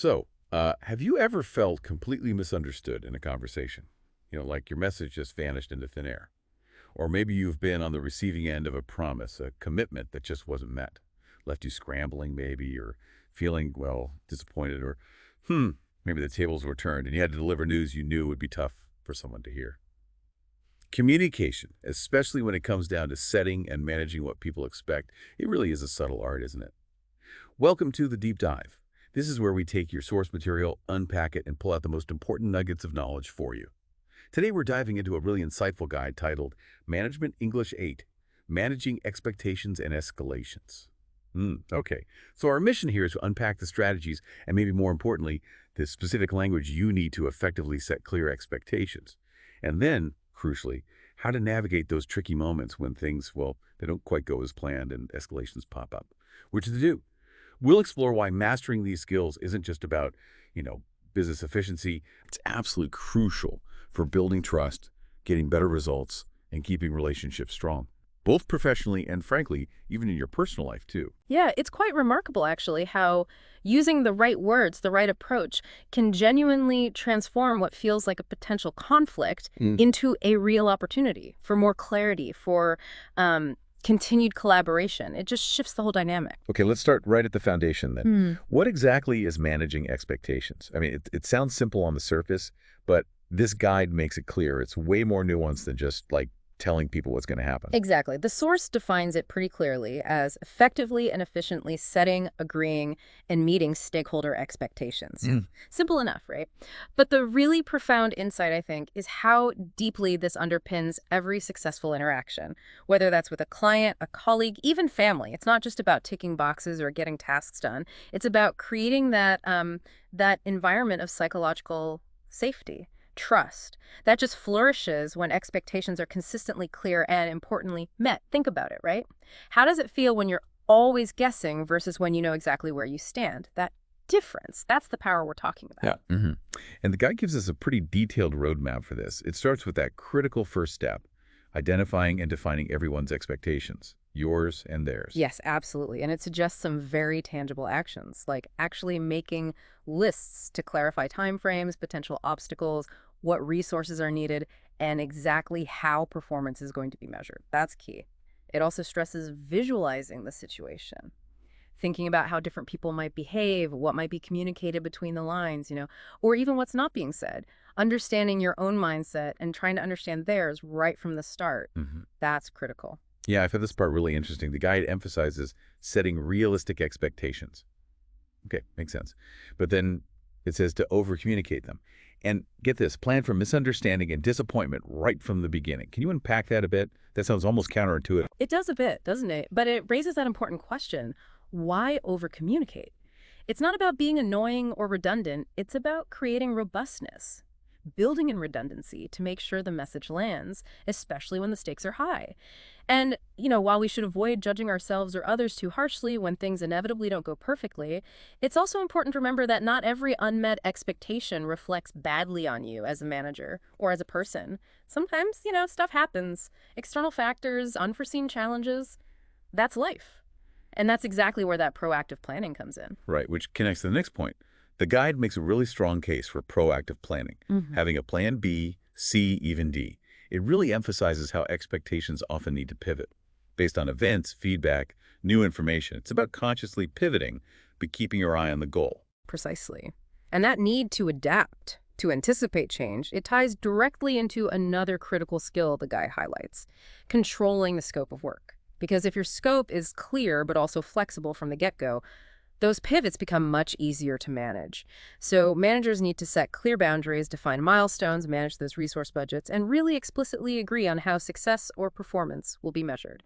Have you ever felt completely misunderstood in a conversation? Like your message just vanished into thin air. Or maybe you've been on the receiving end of a promise, a commitment that just wasn't met. Left you scrambling maybe, or feeling, well, disappointed, or, maybe the tables were turned and you had to deliver news you knew would be tough for someone to hear. Communication, especially when it comes down to setting and managing what people expect, it really is a subtle art, isn't it? Welcome to the Deep Dive. This is where we take your source material, unpack it, and pull out the most important nuggets of knowledge for you. Today, we're diving into a really insightful guide titled Management English 8, Managing Expectations and Escalations. Okay, so our mission here is to unpack the strategies and maybe more importantly, the specific language you need to effectively set clear expectations. And then, crucially, how to navigate those tricky moments when things, well, they don't quite go as planned and escalations pop up. Which to do. We'll explore why mastering these skills isn't just about, business efficiency. It's absolutely crucial for building trust, getting better results, and keeping relationships strong, both professionally and, frankly, even in your personal life, too. Yeah, it's quite remarkable, actually, how using the right words, the right approach, can genuinely transform what feels like a potential conflict into a real opportunity for more clarity, for continued collaboration. It just shifts the whole dynamic. Okay, let's start right at the foundation then. What exactly is managing expectations? I mean, it sounds simple on the surface, but this guide makes it clear. It's way more nuanced than just like telling people what's going to happen. Exactly. The source defines it pretty clearly as effectively and efficiently setting, agreeing, and meeting stakeholder expectations. Simple enough, right? But the really profound insight, I think, is how deeply this underpins every successful interaction, whether that's with a client, a colleague, even family. It's not just about ticking boxes or getting tasks done. It's about creating that environment of psychological safety. Trust that just flourishes when expectations are consistently clear and, importantly, met. Think about it, right? How does it feel when you're always guessing versus when you know exactly where you stand? That difference, that's the power we're talking about. Yeah. And the guide gives us a pretty detailed roadmap for this. It starts with that critical first step, identifying and defining everyone's expectations, yours and theirs. Yes, absolutely. And it suggests some very tangible actions, like actually making lists to clarify timeframes, potential obstacles, what resources are needed, and exactly how performance is going to be measured. That's key. It also stresses visualizing the situation, thinking about how different people might behave, what might be communicated between the lines, or even what's not being said. Understanding your own mindset and trying to understand theirs right from the start. That's critical. Yeah, I found this part really interesting. The guide emphasizes setting realistic expectations. Okay, makes sense. But then it says to over-communicate them. And get this, plan for misunderstanding and disappointment right from the beginning. Can you unpack that a bit? That sounds almost counterintuitive. It does a bit, doesn't it? But it raises that important question. Why over-communicate? It's not about being annoying or redundant. It's about creating robustness, building in redundancy to make sure the message lands, especially when the stakes are high. And, while we should avoid judging ourselves or others too harshly when things inevitably don't go perfectly, it's also important to remember that not every unmet expectation reflects badly on you as a manager or as a person. Sometimes, stuff happens. External factors, unforeseen challenges, that's life. And that's exactly where that proactive planning comes in. Right, which connects to the next point. The guide makes a really strong case for proactive planning, having a plan B, C, even D. It really emphasizes how expectations often need to pivot based on events, feedback, new information. It's about consciously pivoting, but keeping your eye on the goal. Precisely. And that need to adapt, to anticipate change, it ties directly into another critical skill the guy highlights, controlling the scope of work. Because if your scope is clear but also flexible from the get-go, those pivots become much easier to manage. So managers need to set clear boundaries, define milestones, manage those resource budgets, and really explicitly agree on how success or performance will be measured.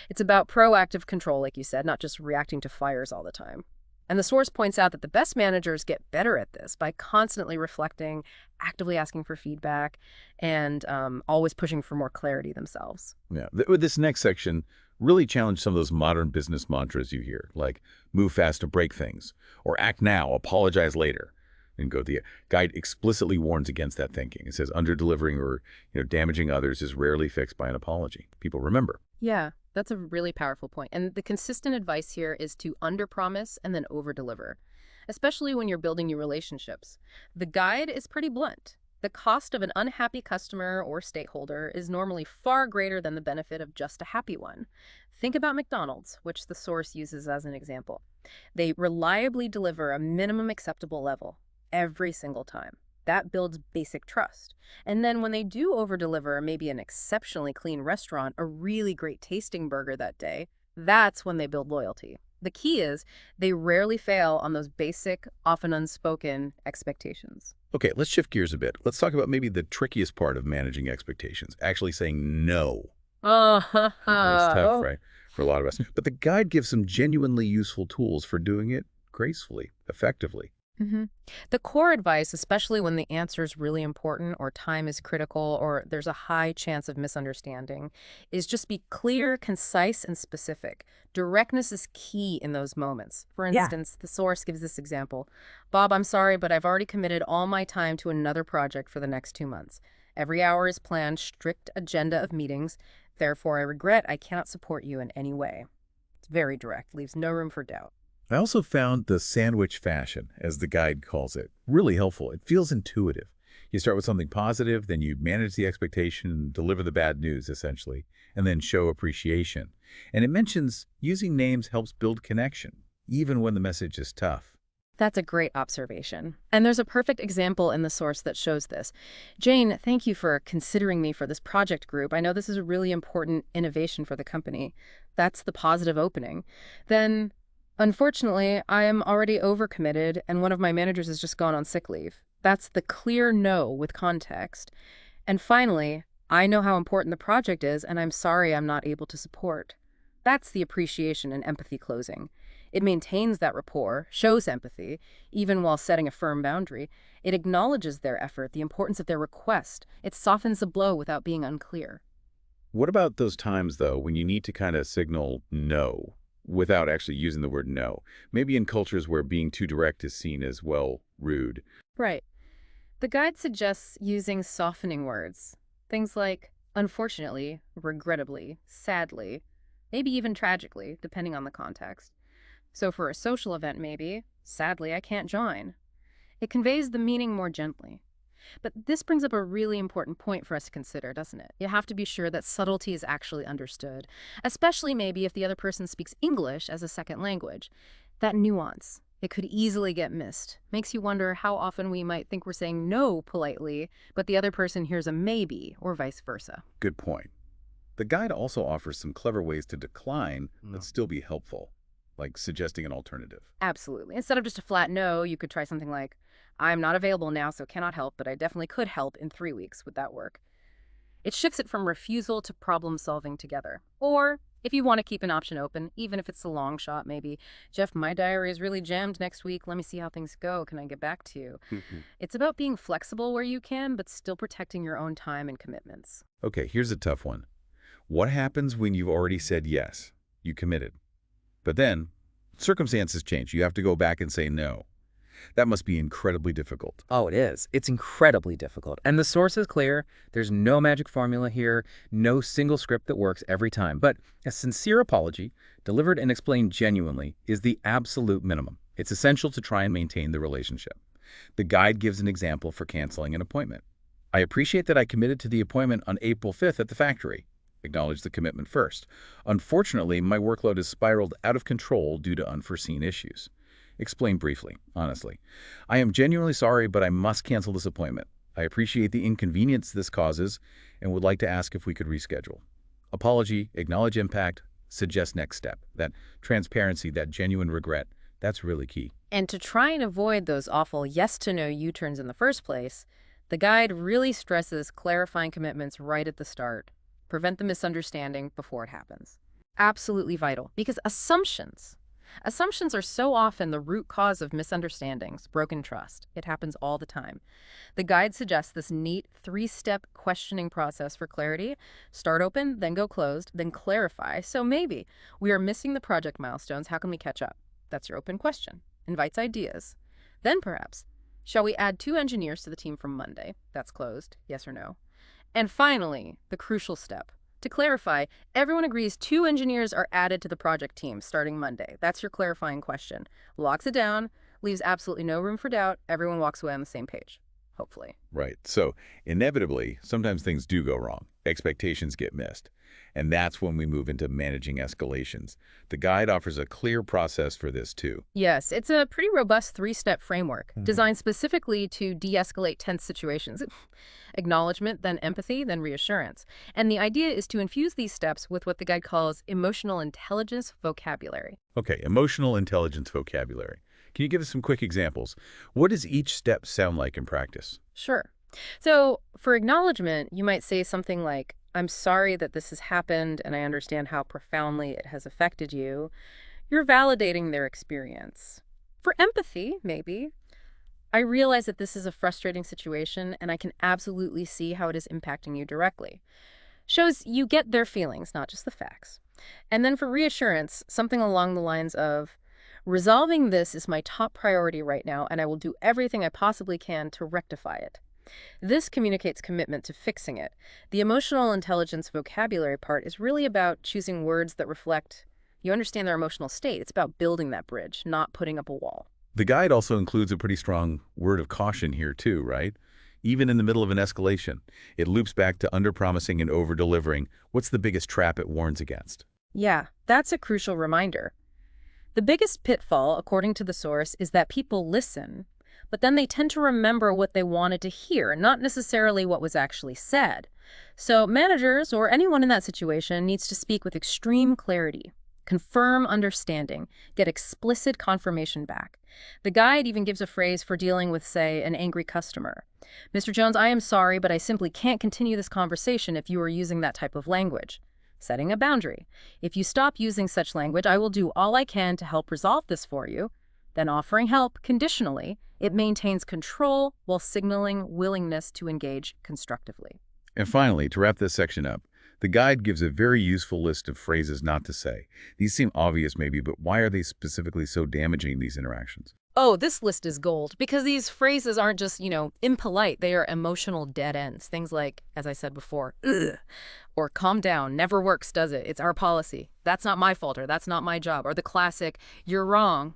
It's about proactive control, like you said, not just reacting to fires all the time. And the source points out that the best managers get better at this by constantly reflecting, actively asking for feedback, and always pushing for more clarity themselves. Yeah, with this next section, really challenge some of those modern business mantras you hear, like move fast to break things, or act now, apologize later. And the guide explicitly warns against that thinking. It says under-delivering or damaging others is rarely fixed by an apology. People remember. Yeah, that's a really powerful point. And the consistent advice here is to under-promise and then over-deliver. especially when you're building new relationships. The guide is pretty blunt. The cost of an unhappy customer or stakeholder is normally far greater than the benefit of just a happy one. Think about McDonald's, which the source uses as an example. They reliably deliver a minimum acceptable level every single time. That builds basic trust. And then when they do over-deliver maybe an exceptionally clean restaurant, a really great tasting burger that day, that's when they build loyalty. The key is they rarely fail on those basic, often unspoken expectations. Okay, let's shift gears a bit. Let's talk about maybe the trickiest part of managing expectations, actually saying no. It's tough, right, for a lot of us. But the guide gives some genuinely useful tools for doing it gracefully, effectively. hmm The core advice, especially when the answer is really important or time is critical or there's a high chance of misunderstanding, is just be clear, concise, and specific. Directness is key in those moments. For Yeah. instance, the source gives this example. Bob, I'm sorry, but I've already committed all my time to another project for the next 2 months. Every hour is planned, strict agenda of meetings. Therefore, I regret I cannot support you in any way. It's very direct, leaves no room for doubt. I also found the sandwich fashion, as the guide calls it, really helpful. It feels intuitive. You start with something positive, then you manage the expectation, deliver the bad news, essentially, and then show appreciation. And it mentions using names helps build connection, even when the message is tough. That's a great observation. And there's a perfect example in the source that shows this. Jane, thank you for considering me for this project group. I know this is a really important innovation for the company. That's the positive opening. Then, unfortunately, I am already overcommitted and one of my managers has just gone on sick leave. That's the clear no with context. And finally, I know how important the project is and I'm sorry I'm not able to support. That's the appreciation and empathy closing. It maintains that rapport, shows empathy, even while setting a firm boundary. It acknowledges their effort, the importance of their request. It softens the blow without being unclear. What about those times, though, when you need to kind of signal no without actually using the word no? Maybe in cultures where being too direct is seen as, well, rude. Right. The guide suggests using softening words. Things like, unfortunately, regrettably, sadly, maybe even tragically, depending on the context. So for a social event, maybe, sadly, I can't join. It conveys the meaning more gently. But this brings up a really important point for us to consider, doesn't it? You have to be sure that subtlety is actually understood, especially maybe if the other person speaks English as a second language. That nuance, it could easily get missed. Makes you wonder how often we might think we're saying no politely, but the other person hears a maybe, or vice versa. Good point. The guide also offers some clever ways to decline but still be helpful, like suggesting an alternative. Absolutely. Instead of just a flat no, you could try something like, I'm not available now, so cannot help, but I definitely could help in 3 weeks. Would that work? It shifts it from refusal to problem solving together. Or, if you want to keep an option open, even if it's a long shot, maybe, Jeff, my diary is really jammed next week. Let me see how things go. Can I get back to you? It's about being flexible where you can, but still protecting your own time and commitments. Okay, here's a tough one. What happens when you've already said yes? You committed. But then, circumstances change. You have to go back and say no. That must be incredibly difficult. Oh, it is. It's incredibly difficult. And the source is clear. There's no magic formula here, no single script that works every time. But a sincere apology, delivered and explained genuinely, is the absolute minimum. It's essential to try and maintain the relationship. The guide gives an example for canceling an appointment. I appreciate that I committed to the appointment on April 5th at the factory. Acknowledge the commitment first. Unfortunately, my workload has spiraled out of control due to unforeseen issues. Explain briefly, honestly. I am genuinely sorry, but I must cancel this appointment. I appreciate the inconvenience this causes and would like to ask if we could reschedule. Apology, acknowledge impact, suggest next step. That transparency, that genuine regret, that's really key. And to try and avoid those awful yes to no U-turns in the first place, the guide really stresses clarifying commitments right at the start. Prevent the misunderstanding before it happens. Absolutely vital, because assumptions are so often the root cause of misunderstandings, broken trust. It happens all the time. The guide suggests this neat 3-step questioning process for clarity. Start open, then go closed, then clarify. So maybe we are missing the project milestones. How can we catch up? That's your open question. Invites ideas. Then perhaps, shall we add 2 engineers to the team from Monday? That's closed. Yes or no? And finally, the crucial step. To clarify, everyone agrees 2 engineers are added to the project team starting Monday. That's your clarifying question. Locks it down, Leaves absolutely no room for doubt. Everyone walks away on the same page, hopefully. Right. So inevitably, sometimes things do go wrong. Expectations get missed. And that's when we move into managing escalations. The guide offers a clear process for this too. Yes, it's a pretty robust three-step framework designed specifically to de-escalate tense situations. Acknowledgement, then empathy, then reassurance. And the idea is to infuse these steps with what the guide calls emotional intelligence vocabulary. Okay, emotional intelligence vocabulary. Can you give us some quick examples? What does each step sound like in practice? Sure. So for acknowledgement, you might say something like, I'm sorry that this has happened and I understand how profoundly it has affected you. You're validating their experience. For empathy, maybe, I realize that this is a frustrating situation and I can absolutely see how it is impacting you directly. Shows you get their feelings, not just the facts. And then for reassurance, something along the lines of, resolving this is my top priority right now and I will do everything I possibly can to rectify it. This communicates commitment to fixing it. The emotional intelligence vocabulary part is really about choosing words that reflect you understand their emotional state. It's about building that bridge, not putting up a wall. The guide also includes a pretty strong word of caution here too, right? Even in the middle of an escalation, it loops back to underpromising and over-delivering. What's the biggest trap it warns against? Yeah, that's a crucial reminder. The biggest pitfall, according to the source, is that people listen, but then they tend to remember what they wanted to hear, not necessarily what was actually said. So managers or anyone in that situation needs to speak with extreme clarity, confirm understanding, get explicit confirmation back. The guide even gives a phrase for dealing with, say, an angry customer. Mr. Jones, I am sorry, but I simply can't continue this conversation if you are using that type of language. Setting a boundary. If you stop using such language, I will do all I can to help resolve this for you. Then offering help conditionally, it maintains control while signaling willingness to engage constructively. And finally, to wrap this section up, the guide gives a very useful list of phrases not to say. These seem obvious maybe, but why are they specifically so damaging in these interactions? Oh, this list is gold because these phrases aren't just, impolite. They are emotional dead ends. Things like, as I said before, ugh, or calm down, never works, does it? It's our policy. That's not my fault, or that's not my job. Or the classic, you're wrong.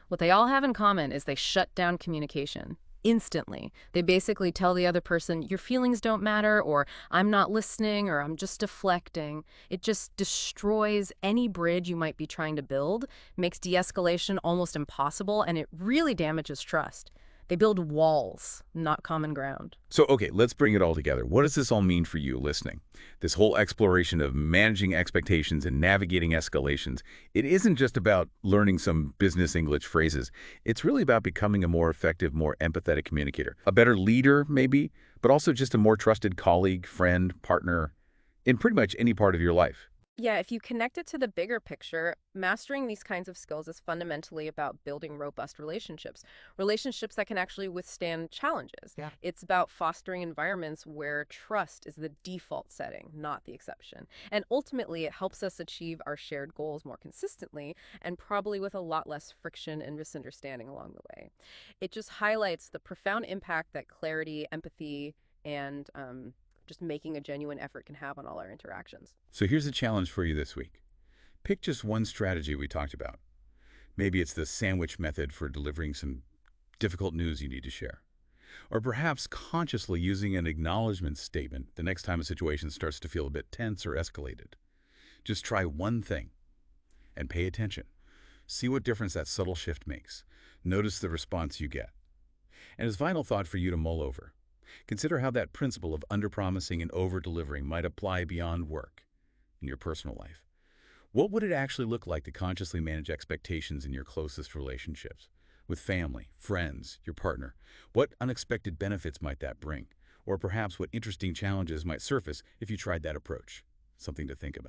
What they all have in common is they shut down communication instantly. They basically tell the other person, your feelings don't matter, or I'm not listening, or I'm just deflecting. It just destroys any bridge you might be trying to build, makes de-escalation almost impossible, and it really damages trust. They build walls, not common ground. So, okay, let's bring it all together. What does this all mean for you listening? This whole exploration of managing expectations and navigating escalations, it isn't just about learning some business English phrases. It's really about becoming a more effective, more empathetic communicator. A better leader, maybe, but also just a more trusted colleague, friend, partner, in pretty much any part of your life. Yeah, if you connect it to the bigger picture, mastering these kinds of skills is fundamentally about building robust relationships, relationships that can actually withstand challenges. Yeah. It's about fostering environments where trust is the default setting, not the exception. And ultimately, it helps us achieve our shared goals more consistently and probably with a lot less friction and misunderstanding along the way. It just highlights the profound impact that clarity, empathy, and just making a genuine effort can have on all our interactions. So here's a challenge for you this week. Pick just one strategy we talked about. Maybe it's the sandwich method for delivering some difficult news you need to share. Or perhaps consciously using an acknowledgement statement the next time a situation starts to feel a bit tense or escalated. Just try one thing and pay attention. See what difference that subtle shift makes. Notice the response you get. And as final thought for you to mull over, consider how that principle of underpromising and over-delivering might apply beyond work in your personal life. What would it actually look like to consciously manage expectations in your closest relationships? With family, friends, your partner? What unexpected benefits might that bring? Or perhaps what interesting challenges might surface if you tried that approach? Something to think about.